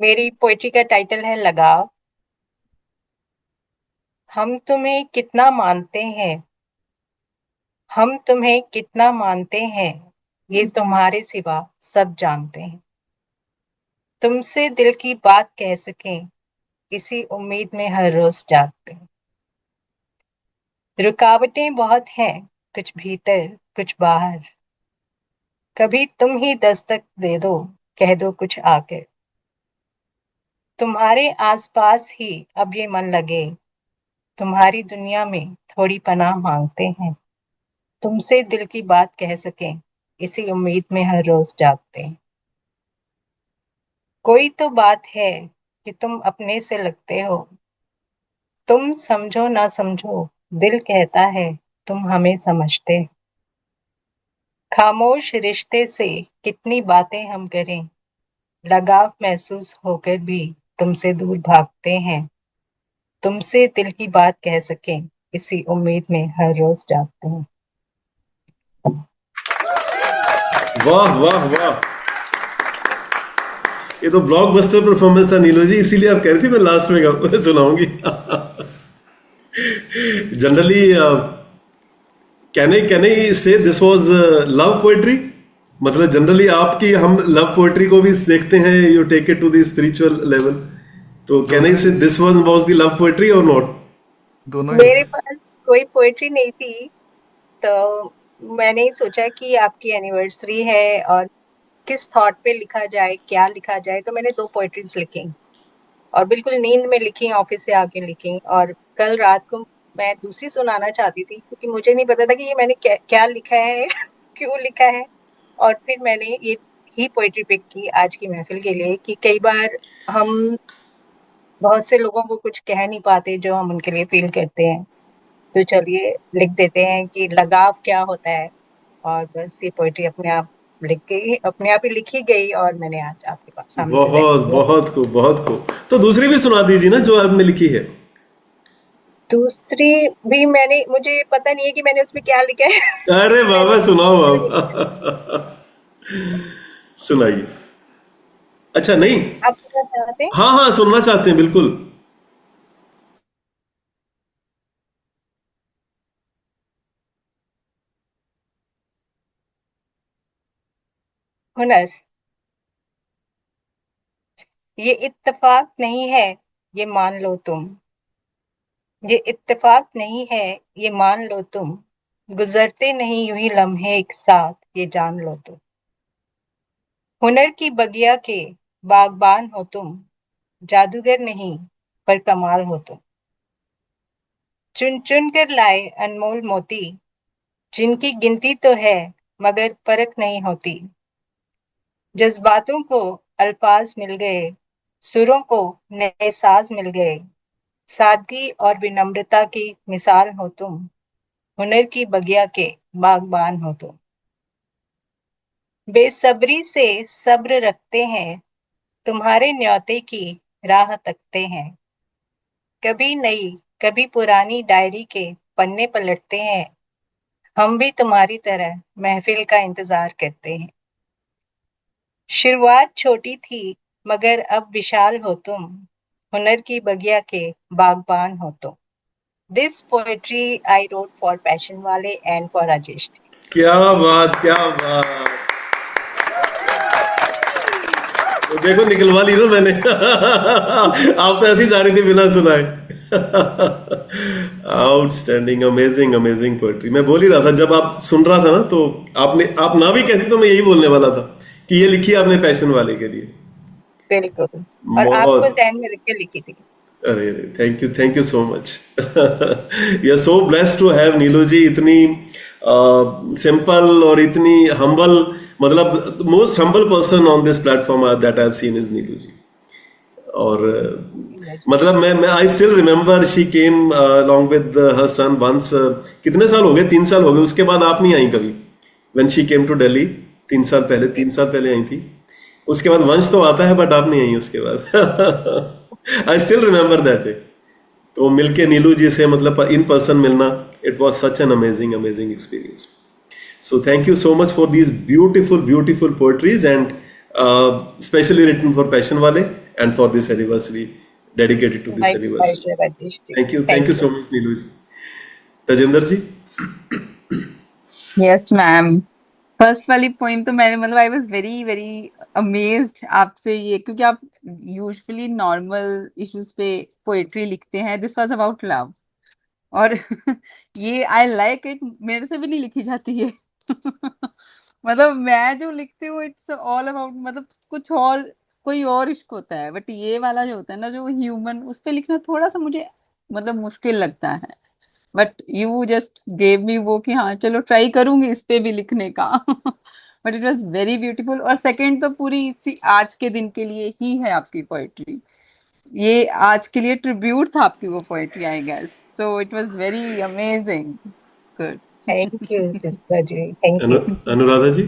मेरी पोएट्री का टाइटल है लगाव। हम तुम्हें कितना मानते हैं, हम तुम्हें कितना मानते हैं, ये तुम्हारे सिवा सब जानते हैं। तुमसे दिल की बात कह सकें, इसी उम्मीद में हर रोज जागते हैं। रुकावटें बहुत हैं, कुछ भीतर कुछ बाहर। कभी तुम ही दस्तक दे दो, कह दो कुछ आकर। तुम्हारे आसपास ही अब ये मन लगे, तुम्हारी दुनिया में थोड़ी पनाह मांगते हैं। तुमसे दिल की बात कह सकें, इसी उम्मीद में हर रोज जागते हैं। कोई तो बात है कि तुम अपने से लगते हो। तुम समझो ना समझो, दिल कहता है तुम हमें समझते। खामोश रिश्ते से कितनी बातें हम करें, लगाव महसूस होकर भी तुमसे दूर भागते हैं। तुमसे दिल की बात कह सकें, इसी उम्मीद में हर रोज जागते हैं। वाह वाह वाह, ये तो ब्लॉकबस्टर परफॉर्मेंस था नीलो जी, इसीलिए आप कह रही थी मैं लास्ट में सुनाऊंगी। Generally can I say this was love poetry? मतलब जनरली आपकी हम लव पोएट्री को भी देखते हैं, you take it to the spiritual level, तो कैन दोनों आई ही say this was the love poetry और नॉट? दोनों ही मेरे थे। पास कोई पोएट्री नहीं थी, तो मैंने ही सोचा कि आपकी एनिवर्सरी है और किस थॉट पे लिखा जाए, क्या लिखा जाए, तो मैंने दो पोएट्रीज लिखी और बिल्कुल नींद में लिखी, ऑफिस से आके लिखी। और कल रात को मैं दूसरी सुनाना चाहती थी, क्योंकि मुझे नहीं पता था कि ये मैंने क्या लिखा है, क्यों लिखा है। और फिर मैंने ये ही पोएट्री पिक की आज की महफिल के लिए, कि कई बार हम बहुत से लोगों को कुछ कह नहीं पाते जो हम उनके लिए फील करते हैं। तो चलिए लिख देते हैं कि लगाव क्या होता है। और बस ये पोएट्री अपने आप ही लिखी गई और मैंने आज आपके पास सामने प्रेजेंट बहुत किया। बहुत को, बहुत को। तो दूसरी भी सुना दीजिए ना जो आपने लिखी है। दूसरी भी मुझे पता नहीं है कि मैंने उसमें क्या लिखा है। अरे मैंने बाबा सुनाओ क्या लिखा है? आप। सुनाइए। अच्छा नहीं, आप सुनना चाहते हैं? हाँ हाँ सुनना चाहते हैं बिल्कुल। हुनर। ये इत्तेफाक नहीं है, ये मान लो तुम। ये इत्तेफाक नहीं है, ये मान लो तुम। गुजरते नहीं यूं ही लम्हे एक साथ, ये जान लो तुम। हुनर की बगिया के बागबान हो तुम। जादूगर नहीं, पर कमाल हो तुम। चुन चुन कर लाए अनमोल मोती, जिनकी गिनती तो है मगर परख नहीं होती। जज्बातों को अल्फाज मिल गए, सुरों को नए साज मिल गए। सादगी और विनम्रता की मिसाल हो तुम। हुनर की बगिया के बागबान हो तुम। बेसब्री से सब्र रखते हैं, तुम्हारे न्योते की राह तकते हैं। कभी नई कभी पुरानी डायरी के पन्ने पलटते हैं। हम भी तुम्हारी तरह महफिल का इंतजार करते हैं। शुरुआत छोटी थी मगर अब विशाल हो तुम। हुनर की बगिया के बागबान हो तुम। This poetry I wrote for passion वाले एंड फॉर राजेश। क्या बात, क्या बात। तो देखो निकलवा ली ना मैंने। आप तो ऐसी जा रही थी बिना सुनाए। Outstanding, amazing amazing poetry. मैं बोल ही रहा था जब आप सुन रहा था ना, तो आप ना भी कहती तो मैं यही बोलने वाला था कि ये लिखी आपने पैशन वाले के लिए। बिल्कुल। और आपको बहुत। जहन में रख के लिखी थी। अरे thank you so much. We are so blessed to have Neelu ji, इतनी सिंपल और इतनी हम्बल, मतलब most humble person on this platform that I have seen is Neelu ji. और मतलब मैं I still remember she came along with her son once. कितने साल हो गए? 3 साल हो गए, उसके बाद आप नहीं आई कभी। When she came to Delhi 3 साल पहले, 3 साल पहले आई थी। उसके बाद वंश तो आता है बट आप नहीं आई उसके बाद। आई स्टिल रिमेम्बर दैट डे। तो मिलके नीलू जी से, मतलब इन पर्सन मिलना, it was such an amazing amazing experience. So thank you so much for these beautiful, beautiful poetries, and especially written for Passion Wale. and for this anniversary, dedicated to this My anniversary. pleasure, Rajesh ji. Thank you Thank so you. much, Neelu ji. Tajinder ji. Yes ma'am. First वाली point तो मैंने मतलब I was very very amazed आपसे, ये क्योंकि आप usually normal issues पे poetry लिखते हैं, दिस वाज अबाउट लव। और ये आई लाइक इट, मेरे से भी नहीं लिखी जाती है। मतलब मैं जो लिखती हूँ इट्स ऑल अबाउट मतलब कुछ और, कोई और इश्क होता है, बट ये वाला जो होता है ना, जो ह्यूमन, उस पे लिखना थोड़ा सा मुझे मतलब मुश्किल लगता है। But you just gave me वो कि हाँ चलो ट्राई करूंगी इस पे भी लिखने का। But it was very beautiful. और सेकंड तो पूरी इसी आज के दिन के लिए ही है आपकी पोएट्री, ये आज के लिए ट्रिब्यूट था आपकी वो poetry I guess, so it was very amazing, Thank you, good. sister ji. Thank you. Anuradha ji.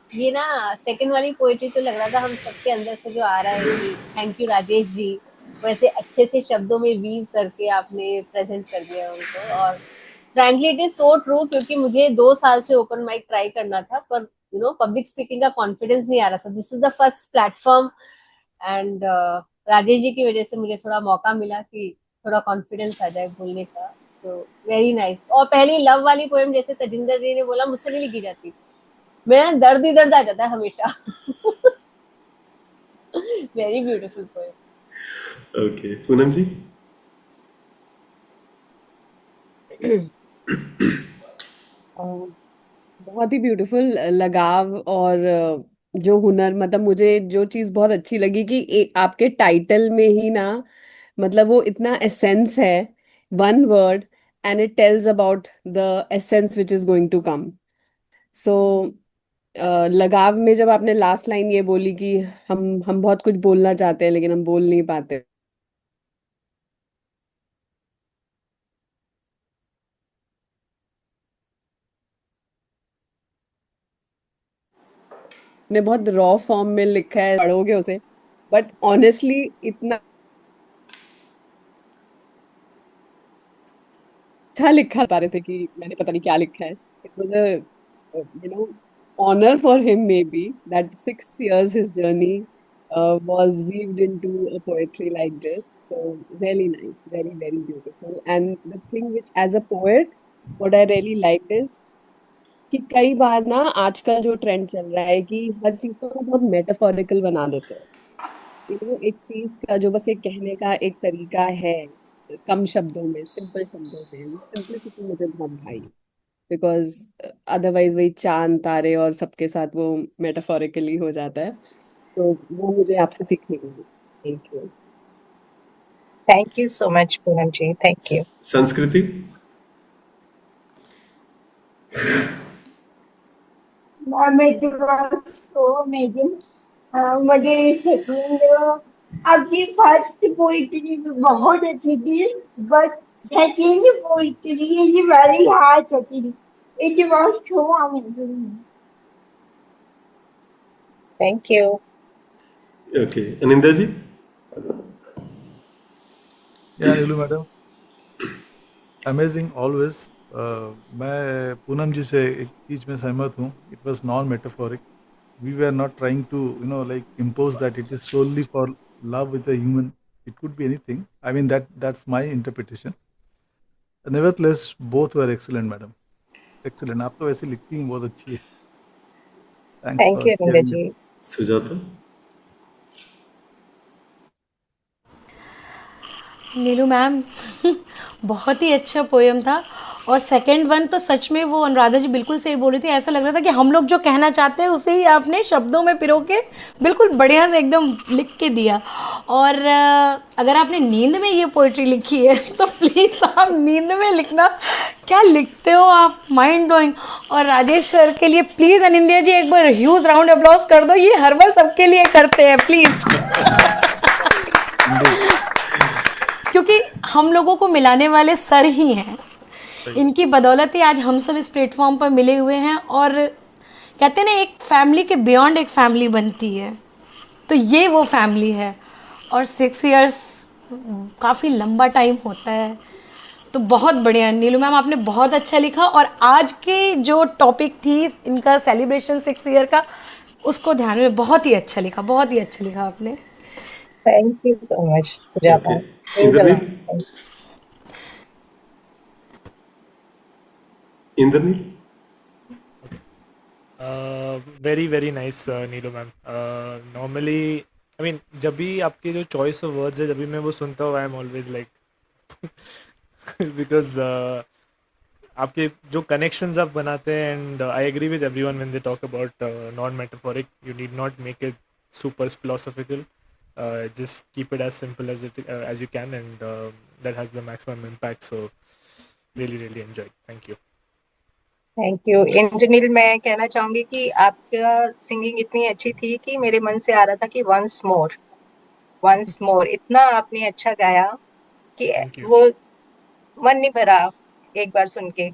ये ना सेकंड वाली पोएट्री तो लग रहा था हम सबके अंदर से जो आ रहा है कि थैंक यू राजेश जी, वैसे अच्छे से शब्दों में वीव करके आपने प्रेजेंट कर दिया उनको। और frankly it is so true, क्योंकि मुझे 2 साल से ओपन माइक ट्राई करना था, पर पब्लिक स्पीकिंग का कॉन्फिडेंस नहीं आ रहा था। This is the first platform and Rajesh ji की वजह से मुझे थोड़ा मौका मिला कि थोड़ा कॉन्फिडेंस आ जाए बोलने का। So very nice. और पहली लव वाली पोएम जैसे तजिंदर जी ने बोला, मुझसे नहीं लिखी जाती, मेरा दर्द ही दर्द आ जाता है हमेशा। Very beautiful poem. Okay. Poonam ji. बहुत ही ब्यूटीफुल लगाव। और जो हुनर, मतलब मुझे जो चीज़ बहुत अच्छी लगी कि आपके टाइटल में ही ना, मतलब वो इतना एसेंस है, one word, and it tells about the essence which is going to come. So लगाव में जब आपने लास्ट लाइन ये बोली कि हम बहुत कुछ बोलना चाहते हैं लेकिन हम बोल नहीं पाते, ने बहुत रॉ फॉर्म में लिखा है, पढ़ोगे उसे, बट ऑनेस्टली इतना अच्छा लिखा पा रहे थे कि मैंने पता नहीं क्या लिखा है। It was a honor for him maybe that 6 years his journey was weaved into a poetry like this. So really nice, very very beautiful. And the thing which as a poet what I really liked is कि कई बार ना आजकल जो trend चल रहा है कि हर चीज को ना बहुत मेटाफोरिकल बना देते हैं। एक चीज का जो बस एक कहने का एक तरीका है, कम शब्दों में, सिंपल शब्दों में, सिंपलिसिटी मुझे बहुत भाई, बिकॉज अदरवाइज वही चांद तारे और सबके साथ वो मेटाफोरिकली हो जाता है। तो वो मुझे आपसे सीखने को मिली। Thank you. Thank you so much, Poonam ji. Thank you. Sanskriti. Mom, it was so amazing. मुझे सेकंड आपकी फर्स्ट पोइट्री बहुत अच्छी थी, but second poetry is very hard second, it was so amazing. Thank you. Okay. Anindya ji. Yeah, Neelu madam, amazing always. मैं पूनम जी से एक चीज में सहमत हूँ, it was non metaphoric, we were not trying to like impose that it is solely for love with a human, it could be anything, I mean that's my interpretation. Nevertheless both were excellent madam, excellent. आप तो वैसे लिखती हैं, बहुत अच्छी है। Thanks Thank for you, Anindya sharing. ji. Sujata. Neelu ma'am, बहुत ही अच्छा पोयम था। और सेकंड वन तो सच में वो अनुराधा जी बिल्कुल सही बोल रही थी, ऐसा लग रहा था कि हम लोग जो कहना चाहते हैं उसे ही आपने शब्दों में पिरो के बिल्कुल बढ़िया से एकदम लिख के दिया। और अगर आपने नींद में ये पोइट्री लिखी है तो प्लीज़ आप नींद में लिखना, क्या लिखते हो आप, माइंड ब्लोइंग। और राजेश सर के लिए प्लीज़ अनिंदिया जी एक बार ह्यूज राउंड अप्लॉज कर दो, ये हर बार सबके लिए करते हैं प्लीज़। क्योंकि हम लोगों को मिलाने वाले सर ही हैं, इनकी बदौलत ही आज हम सब इस प्लेटफॉर्म पर मिले हुए हैं। और कहते हैं ना, एक फैमिली के बियॉन्ड एक फैमिली बनती है, तो ये वो फैमिली है। और 6 इयर्स काफ़ी लंबा टाइम होता है, तो बहुत बढ़िया नीलू मैम, आपने बहुत अच्छा लिखा। और आज की जो टॉपिक थी इनका सेलिब्रेशन 6 ईयर का, उसको ध्यान में, बहुत ही अच्छा लिखा, बहुत ही अच्छा लिखा आपने। Thank you so much Sujata, Okay. Means a Indranil? Lot. Indranil? Very very nice Neelu ma'am. Normally I mean जब भी आपके जो चॉइस ऑफ वर्ड्स है जब भी मैं वो सुनता हूँ I am always like because आपके जो कनेक्शंस आप बनाते हैं and I agree with everyone when they talk about non metaphoric you need not make it super philosophical just keep it as simple as you can and that has the maximum impact so really enjoyed thank you thank you Indranil. मैं कहना चाहूंगी कि आपका singing इतनी अच्छी थी कि मेरे मन से आ रहा था कि वंस मोर, इतना आपने अच्छा गाया कि thank you वो मन नहीं भरा एक बार सुन के।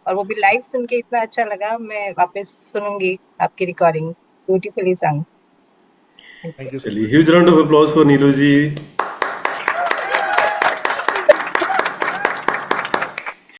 और वो भी लाइव सुन के इतना अच्छा लगा, मैं वापस सुनूंगी आपकी recording. Beautifully song. thank you so चलिए, much huge round of applause for Neelu ji.